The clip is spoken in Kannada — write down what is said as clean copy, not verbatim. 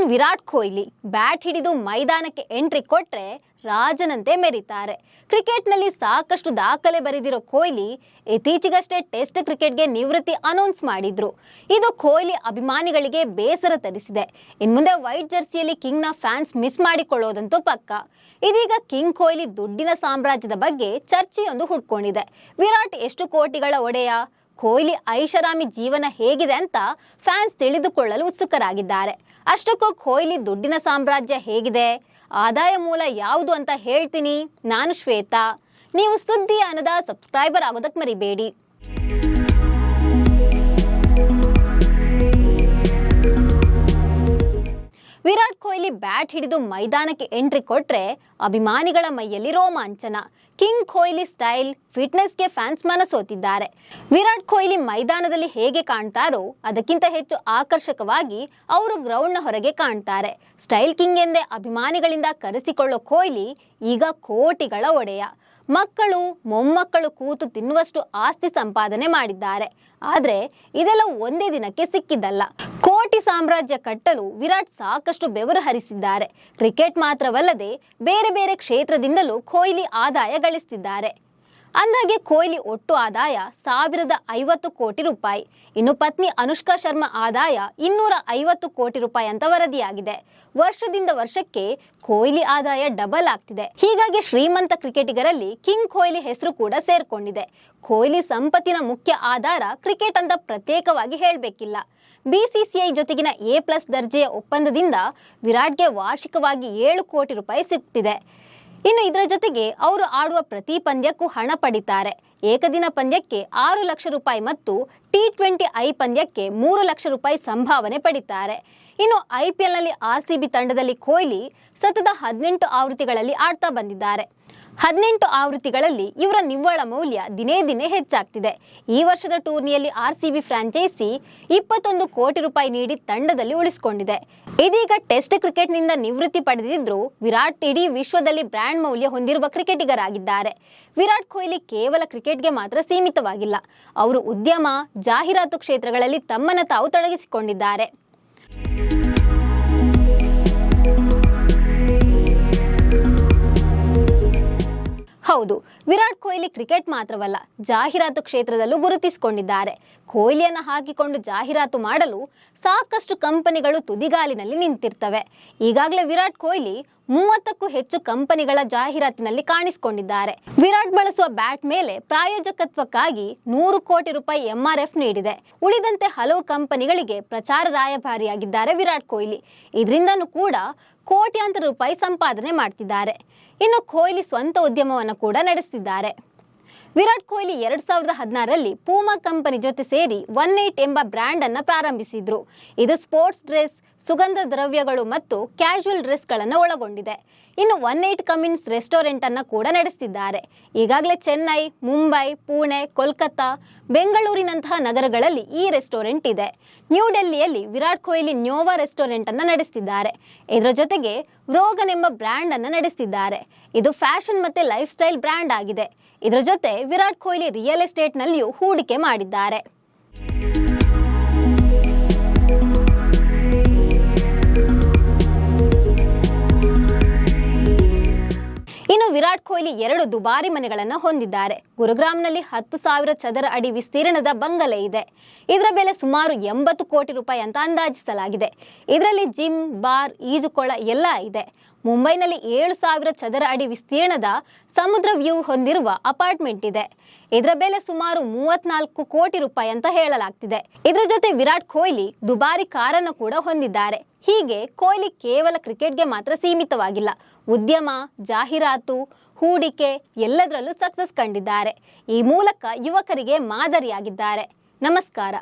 ಇನ್ ವಿರಾಟ್ ಕೊಹ್ಲಿ ಬ್ಯಾಟ್ ಹಿಡಿದು ಮೈದಾನಕ್ಕೆ ಎಂಟ್ರಿ ಕೊಟ್ರೆ ರಾಜನಂತೆ ಮೆರೀತಾರೆ. ಕ್ರಿಕೆಟ್ನಲ್ಲಿ ಸಾಕಷ್ಟು ದಾಖಲೆ ಬರೆದಿರೋ ಕೊಹ್ಲಿ ಇತ್ತೀಚೆಗಷ್ಟೇ ಟೆಸ್ಟ್ ಕ್ರಿಕೆಟ್ಗೆ ನಿವೃತ್ತಿ ಅನೌನ್ಸ್ ಮಾಡಿದ್ರು. ಇದು ಕೊಹ್ಲಿ ಅಭಿಮಾನಿಗಳಿಗೆ ಬೇಸರ ತರಿಸಿದೆ. ಇನ್ಮುಂದೆ ವೈಟ್ ಜರ್ಸಿಯಲ್ಲಿ ಕಿಂಗ್ನ ಫ್ಯಾನ್ಸ್ ಮಿಸ್ ಮಾಡಿಕೊಳ್ಳೋದಂತೂ ಪಕ್ಕ. ಇದೀಗ ಕಿಂಗ್ ಕೊಹ್ಲಿ ದುಡ್ಡಿನ ಸಾಮ್ರಾಜ್ಯದ ಬಗ್ಗೆ ಚರ್ಚೆಯೊಂದು ಹುಟ್ಕೊಂಡಿದೆ. ವಿರಾಟ್ ಎಷ್ಟು ಕೋಟಿಗಳ ಒಡೆಯ? ಕೊಹ್ಲಿ ಐಷಾರಾಮಿ ಜೀವನ ಹೇಗಿದೆ ಅಂತ ಫ್ಯಾನ್ಸ್ ತಿಳಿದುಕೊಳ್ಳಲು ಉತ್ಸುಕರಾಗಿದ್ದಾರೆ. ಅಷ್ಟಕ್ಕೂ ಕೊಹ್ಲಿ ದುಡ್ಡಿನ ಸಾಮ್ರಾಜ್ಯ ಹೇಗಿದೆ, ಆದಾಯ ಮೂಲ ಯಾವುದು ಅಂತ ಹೇಳ್ತೀನಿ. ನಾನು ಶ್ವೇತಾ. ನೀವು ಸುದ್ದಿ ಅನ್ನದ ಸಬ್ಸ್ಕ್ರೈಬರ್ ಆಗೋದಕ್ಕೆ ಮರಿಬೇಡಿ. ವಿರಾಟ್ ಕೊಹ್ಲಿ ಬ್ಯಾಟ್ ಹಿಡಿದು ಮೈದಾನಕ್ಕೆ ಎಂಟ್ರಿ ಕೊಟ್ರೆ ಅಭಿಮಾನಿಗಳ ಮೈಯಲ್ಲಿ ರೋಮಾಂಚನ. ಕಿಂಗ್ ಕೊಹ್ಲಿ ಸ್ಟೈಲ್, ಫಿಟ್ನೆಸ್ಗೆ ಫ್ಯಾನ್ಸ್ ಮನಸೋತಿದ್ದಾರೆ. ವಿರಾಟ್ ಕೊಹ್ಲಿ ಮೈದಾನದಲ್ಲಿ ಹೇಗೆ ಕಾಣ್ತಾರೋ ಅದಕ್ಕಿಂತ ಹೆಚ್ಚು ಆಕರ್ಷಕವಾಗಿ ಅವರು ಗ್ರೌಂಡ್ನ ಹೊರಗೆ ಕಾಣ್ತಾರೆ. ಸ್ಟೈಲ್ ಕಿಂಗ್ ಎಂದೇ ಅಭಿಮಾನಿಗಳಿಂದ ಕರೆಸಿಕೊಳ್ಳೋ ಕೊಹ್ಲಿ ಈಗ ಕೋಟಿಗಳ ಒಡೆಯ. ಮಕ್ಕಳು ಮೊಮ್ಮಕ್ಕಳು ಕೂತು ತಿನ್ನುವಷ್ಟು ಆಸ್ತಿ ಸಂಪಾದನೆ ಮಾಡಿದ್ದಾರೆ. ಆದ್ರೆ ಇದೆಲ್ಲ ಒಂದೇ ದಿನಕ್ಕೆ ಸಿಕ್ಕಿದ್ದಲ್ಲ. ಕೋಟಿ ಸಾಮ್ರಾಜ್ಯ ಕಟ್ಟಲು ವಿರಾಟ್ ಸಾಕಷ್ಟು ಬೆವರು ಹರಿಸಿದ್ದಾರೆ. ಕ್ರಿಕೆಟ್ ಮಾತ್ರವಲ್ಲದೆ ಬೇರೆ ಬೇರೆ ಕ್ಷೇತ್ರದಿಂದಲೂ ಕೊಹ್ಲಿ ಆದಾಯ ಗಳಿಸುತ್ತಿದ್ದಾರೆ. ಅಂದಾಗೆ ಕೊಹ್ಲಿ ಒಟ್ಟು ಆದಾಯ 1050 ಕೋಟಿ ರೂಪಾಯಿ. ಇನ್ನು ಪತ್ನಿ ಅನುಷ್ಕಾ ಶರ್ಮಾ ಆದಾಯ 250 ಕೋಟಿ ರೂಪಾಯಿ ಅಂತ ವರದಿಯಾಗಿದೆ. ವರ್ಷದಿಂದ ವರ್ಷಕ್ಕೆ ಕೊಹ್ಲಿ ಆದಾಯ ಡಬಲ್ ಆಗ್ತಿದೆ. ಹೀಗಾಗಿ ಶ್ರೀಮಂತ ಕ್ರಿಕೆಟಿಗರಲ್ಲಿ ಕಿಂಗ್ ಕೊಹ್ಲಿ ಹೆಸರು ಕೂಡ ಸೇರ್ಕೊಂಡಿದೆ. ಕೊಹ್ಲಿ ಸಂಪತ್ತಿನ ಮುಖ್ಯ ಆಧಾರ ಕ್ರಿಕೆಟ್ ಅಂತ ಪ್ರತ್ಯೇಕವಾಗಿ ಹೇಳಬೇಕಿಲ್ಲ. ಬಿಸಿಸಿಐ ಜೊತೆಗಿನ A+ ದರ್ಜೆಯ ಒಪ್ಪಂದದಿಂದ ವಿರಾಟ್ಗೆ ವಾರ್ಷಿಕವಾಗಿ 7 ಕೋಟಿ ರೂಪಾಯಿ ಸಿಗ್ತಿದೆ. ಇನ್ನು ಇದರ ಜೊತೆಗೆ ಅವರು ಆಡುವ ಪ್ರತಿ ಪಂದ್ಯಕ್ಕೂ ಹಣ ಪಡಿತಾರೆ. ಏಕದಿನ ಪಂದ್ಯಕ್ಕೆ 6 ಲಕ್ಷ ರೂಪಾಯಿ ಮತ್ತು T20I ಪಂದ್ಯಕ್ಕೆ 3 ಲಕ್ಷ ರೂಪಾಯಿ ಸಂಭಾವನೆ ಪಡಿತಾರೆ. ಇನ್ನು IPLನಲ್ಲಿ RCB ತಂಡದಲ್ಲಿ ಕೊಹ್ಲಿ ಸತತ 18 ಆವೃತ್ತಿಗಳಲ್ಲಿ ಆಡ್ತಾ ಬಂದಿದ್ದಾರೆ. 18 ಆವೃತ್ತಿಗಳಲ್ಲಿ ಇವರ ನಿವ್ವಳ ಮೌಲ್ಯ ದಿನೇ ದಿನೇ ಹೆಚ್ಚಾಗ್ತಿದೆ. ಈ ವರ್ಷದ ಟೂರ್ನಿಯಲ್ಲಿ RCB ಫ್ರಾಂಚೈಸಿ 21 ಕೋಟಿ ರೂಪಾಯಿ ನೀಡಿ ತಂಡದಲ್ಲಿ ಉಳಿಸಿಕೊಂಡಿದೆ. ಇದೀಗ ಟೆಸ್ಟ್ ಕ್ರಿಕೆಟ್ನಿಂದ ನಿವೃತ್ತಿ ಪಡೆದಿದ್ರು ವಿರಾಟ್ ಇಡೀ ವಿಶ್ವದಲ್ಲಿ ಬ್ರ್ಯಾಂಡ್ ಮೌಲ್ಯ ಹೊಂದಿರುವ ಕ್ರಿಕೆಟಿಗರಾಗಿದ್ದಾರೆ. ವಿರಾಟ್ ಕೊಹ್ಲಿ ಕೇವಲ ಕ್ರಿಕೆಟ್ಗೆ ಮಾತ್ರ ಸೀಮಿತವಾಗಿಲ್ಲ. ಅವರು ಉದ್ಯಮ, ಜಾಹೀರಾತು ಕ್ಷೇತ್ರಗಳಲ್ಲಿ ತಮ್ಮನ್ನು ತಾವು ತೊಡಗಿಸಿಕೊಂಡಿದ್ದಾರೆ. ಹೌದು, ವಿರಾಟ್ ಕೊಹ್ಲಿ ಕ್ರಿಕೆಟ್ ಮಾತ್ರವಲ್ಲ, ಜಾಹೀರಾತು ಕ್ಷೇತ್ರದಲ್ಲೂ ಗುರುತಿಸಿಕೊಂಡಿದ್ದಾರೆ. ಕೊಹ್ಲಿಯನ್ನು ಹಾಕಿಕೊಂಡು ಜಾಹೀರಾತು ಮಾಡಲು ಸಾಕಷ್ಟು ಕಂಪನಿಗಳು ತುದಿಗಾಲಿನಲ್ಲಿ ನಿಂತಿರ್ತವೆ. ಈಗಾಗಲೇ ವಿರಾಟ್ ಕೊಹ್ಲಿ 30ಕ್ಕೂ ಹೆಚ್ಚು ಕಂಪನಿಗಳ ಜಾಹೀರಾತಿನಲ್ಲಿ ಕಾಣಿಸಿಕೊಂಡಿದ್ದಾರೆ. ವಿರಾಟ್ ಬಳಸುವ ಬ್ಯಾಟ್ ಮೇಲೆ ಪ್ರಾಯೋಜಕತ್ವಕ್ಕಾಗಿ 100 ಕೋಟಿ ರೂಪಾಯಿ MRF ನೀಡಿದೆ. ಉಳಿದಂತೆ ಹಲವು ಕಂಪನಿಗಳಿಗೆ ಪ್ರಚಾರ ರಾಯಭಾರಿಯಾಗಿದ್ದಾರೆ ವಿರಾಟ್ ಕೊಹ್ಲಿ. ಇದರಿಂದನೂ ಕೂಡ ಕೋಟ್ಯಾಂತರ ರೂಪಾಯಿ ಸಂಪಾದನೆ ಮಾಡ್ತಿದ್ದಾರೆ. ಇನ್ನು ಕೊಹ್ಲಿ ಸ್ವಂತ ಉದ್ಯಮವನ್ನು ಕೂಡ ನಡೆಸುತ್ತಿದ್ದಾರೆ. ವಿರಾಟ್ ಕೊಹ್ಲಿ 2016ರಲ್ಲಿ ಪೂಮಾ ಕಂಪನಿ ಜೊತೆ ಸೇರಿ 18 ಎಂಬ ಬ್ರ್ಯಾಂಡ್ ಅನ್ನು ಪ್ರಾರಂಭಿಸಿದ್ರು. ಇದು ಸ್ಪೋರ್ಟ್ಸ್ ಡ್ರೆಸ್, ಸುಗಂಧ ದ್ರವ್ಯಗಳು ಮತ್ತು ಕ್ಯಾಶುವಲ್ ಡ್ರೆಸ್ಗಳನ್ನು ಒಳಗೊಂಡಿದೆ. ಇನ್ನು 18 ಕಮಿನ್ಸ್ ರೆಸ್ಟೋರೆಂಟ್ ಅನ್ನು ಕೂಡ ನಡೆಸುತ್ತಿದ್ದಾರೆ. ಈಗಾಗಲೇ ಚೆನ್ನೈ, ಮುಂಬೈ, ಪುಣೆ, ಕೋಲ್ಕತ್ತಾ, ಬೆಂಗಳೂರಿನಂತಹ ನಗರಗಳಲ್ಲಿ ಈ ರೆಸ್ಟೋರೆಂಟ್ ಇದೆ. ನ್ಯೂ ಡೆಲ್ಲಿಯಲ್ಲಿ ವಿರಾಟ್ ಕೊಹ್ಲಿ ನ್ಯೋವಾ ರೆಸ್ಟೋರೆಂಟ್ ಅನ್ನು ನಡೆಸುತ್ತಿದ್ದಾರೆ. ಇದರ ಜೊತೆಗೆ ವ್ರೋಗನ್ ಎಂಬ ಬ್ರ್ಯಾಂಡ್ ಅನ್ನು ನಡೆಸುತ್ತಿದ್ದಾರೆ. ಇದು ಫ್ಯಾಷನ್ ಮತ್ತೆ ಲೈಫ್ ಸ್ಟೈಲ್ ಬ್ರ್ಯಾಂಡ್ ಆಗಿದೆ. ಇದರ ಜೊತೆ ವಿರಾಟ್ ಕೊಹ್ಲಿ ರಿಯಲ್ ಎಸ್ಟೇಟ್ನಲ್ಲಿಯೂ ಹೂಡಿಕೆ ಮಾಡಿದ್ದಾರೆ. ಇನ್ನು ವಿರಾಟ್ ಕೊಹ್ಲಿ 2 ದುಬಾರಿ ಮನೆಗಳನ್ನು ಹೊಂದಿದ್ದಾರೆ. ಗುರುಗ್ರಾಮ್ನಲ್ಲಿ 10,000 ಚದರ ಅಡಿ ವಿಸ್ತೀರ್ಣದ ಬಂಗಲೆ ಇದೆ. ಇದರ ಬೆಲೆ ಸುಮಾರು 80 ಕೋಟಿ ರೂಪಾಯಿ ಅಂತ ಅಂದಾಜಿಸಲಾಗಿದೆ. ಇದರಲ್ಲಿ ಜಿಮ್, ಬಾರ್, ಈಜುಕೊಳ ಎಲ್ಲ ಇದೆ. ಮುಂಬೈನಲ್ಲಿ 7,000 ಚದರ ಅಡಿ ವಿಸ್ತೀರ್ಣದ ಸಮುದ್ರ ವ್ಯೂ ಹೊಂದಿರುವ ಅಪಾರ್ಟ್ಮೆಂಟ್ ಇದೆ. ಇದರ ಬೆಲೆ ಸುಮಾರು 34 ಕೋಟಿ ರೂಪಾಯಿ ಅಂತ ಹೇಳಲಾಗ್ತಿದೆ. ಇದರ ಜೊತೆ ವಿರಾಟ್ ಕೊಹ್ಲಿ ದುಬಾರಿ ಕಾರನ್ನು ಕೂಡ ಹೊಂದಿದ್ದಾರೆ. ಹೀಗೆ ಕೊಹ್ಲಿ ಕೇವಲ ಕ್ರಿಕೆಟ್ಗೆ ಮಾತ್ರ ಸೀಮಿತವಾಗಿಲ್ಲ. ಉದ್ಯಮ, ಜಾಹೀರಾತು, ಹೂಡಿಕೆ ಎಲ್ಲದರಲ್ಲೂ ಸಕ್ಸಸ್ ಕಂಡಿದ್ದಾರೆ. ಈ ಮೂಲಕ ಯುವಕರಿಗೆ ಮಾದರಿಯಾಗಿದ್ದಾರೆ. ನಮಸ್ಕಾರ.